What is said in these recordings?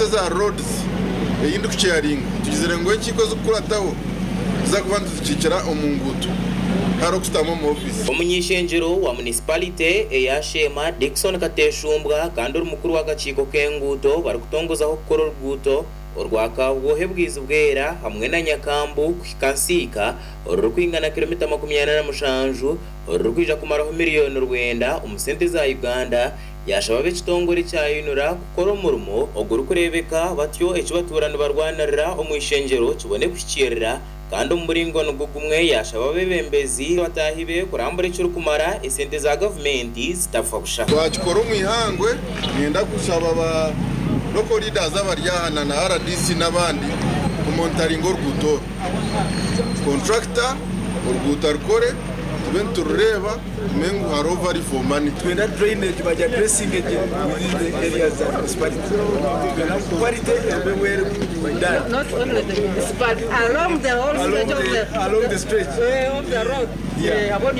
se za roads yindi kucaring tugizere ngo ikikoze kurataho za kubanza zicikira omungutu haro kustamo mu office. Umunyishenjero wa municipality ya Sheema Dickson Kateshumbwa kandi umukuru w'agaciko kenguto bari kutongozaho gukora urwuto urwakabwohe bwiza bwera hamwe na nyakambu kansika urukwingana kilometer 27 urukwija kumaraho miliyoni rwenda umusente za Uganda yashaba bekitongore cya UNRA gukora umurimo oguru kurebeka batyo ekibaturana barwanarira omwishenjero kibone kushikirira kandi umuringo n'ugugumwe yashaba Abebembezi batahibe kurambura cyo kumara esente za government zitapfa gushaka twakora umwihangwe ngenda gusaba ba local leaders abaryahana na RDC n'abandi kumontaringo rwuto contractor urwuta rukore tureba mengu harova reformani twenda drainage by addressing it within the areas that municipality quality everywhere done not only the municipality along the whole along the stretch of the road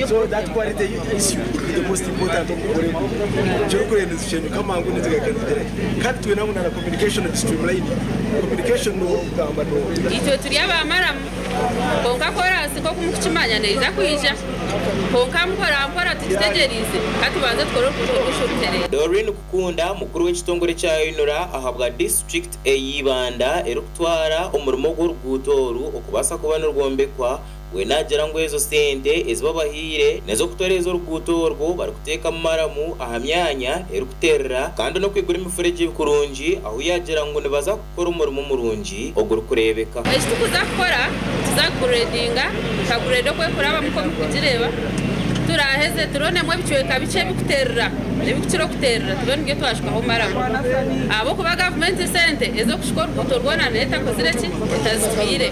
so that quality issue is the most important joko institution kama nguni zikakanira kandi twena muna communication streamline communication no gamba no icyo turi abamara konka kora siko kumukimanya neza kwija konka mukora tutegereze katubanze tworo kushotere. Doreen Kukunda mukuru w'ekitongore cya UNRA ahabwa district eyibanda erukutwara umurimo gw'urwutoru okubasa kubana rwombekwa we nagera ngo ezo sente ezibabahire nezo kutoreza urwutorwo bari kuteka maramu ahamyanya erukuterera kandi no kwigura imifureje kurunji aho yagera ngo nebaza gukora umurimo murunji oguru kurebeka ejo tukuzakora tuzakuredinga kaguredo kwe kuraba muko mukugireba turaheze turone mwe bicyeka bice bikuterera nebikiro kuterera tubone ngiye twashikaho maramu abo kuba government sente ezo kushikora gutorwana neta kozireki tazitwire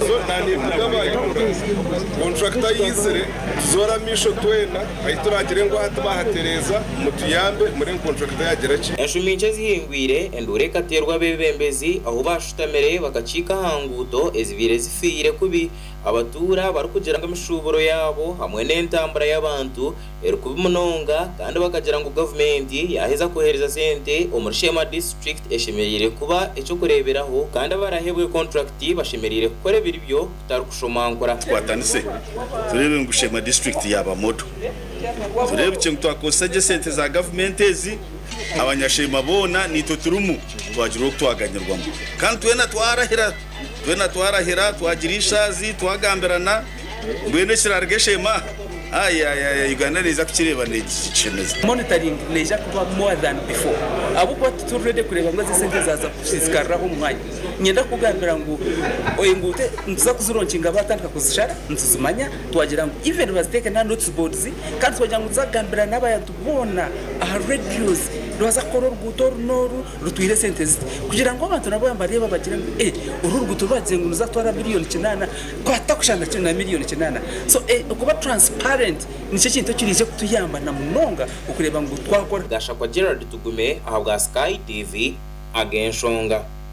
contractor yizere zora misho twena ayituragire ngo hatubahatereza mutuyambe muri contractor yagera ki eshuminche zihingwire endure katerwa Abebembezi aho bashutamere bakacika hanguto ezibire zifire kubi abatura bari kugira ngo imishuburo yabo hamwe n'entambara y'abantu erukubimunonga kandi bakagira ngo government yaheza kohereza sente omuri Sheema district eshemerire kuba eco kureberaho kandi barahebwe contract bashemerire gukora biribyo kutari kushoma nkora twatanise turebe ngo Sheema district yaba moto turebe cyo twakosaje sente za government ezi abanyashema bona nito turumu twagira twaganyirwamo kandi twena twarahira twagirishazi twagamberana mbwene kirarge Sheema Uganda neza kukireba n'ikimeze monitoring neja kuba more than before abo kwa turede kureba ngo zisente zaza kushizikaraho umwanya nyenda kugambira ngo oyengute ntuza kuzironkinga batandika kuzishara ntuzumanya twagira ngo even baziteke na notice boards kandi twagira ngo zagambira n'abantu bona aha radios rwaza koro rwutor noru rutwire sente kugira ngo abantu nabo yambareba bagira uru rwutor bazengunuza twara miliyoni 9 kwatakushanda na miliyoni 9 so kuba transparent nicyo kintu kirije kutuyamba na munonga ukureba ngo twakora gasha kwa Gerard Tugume ahabwa Sky TV agenshonga.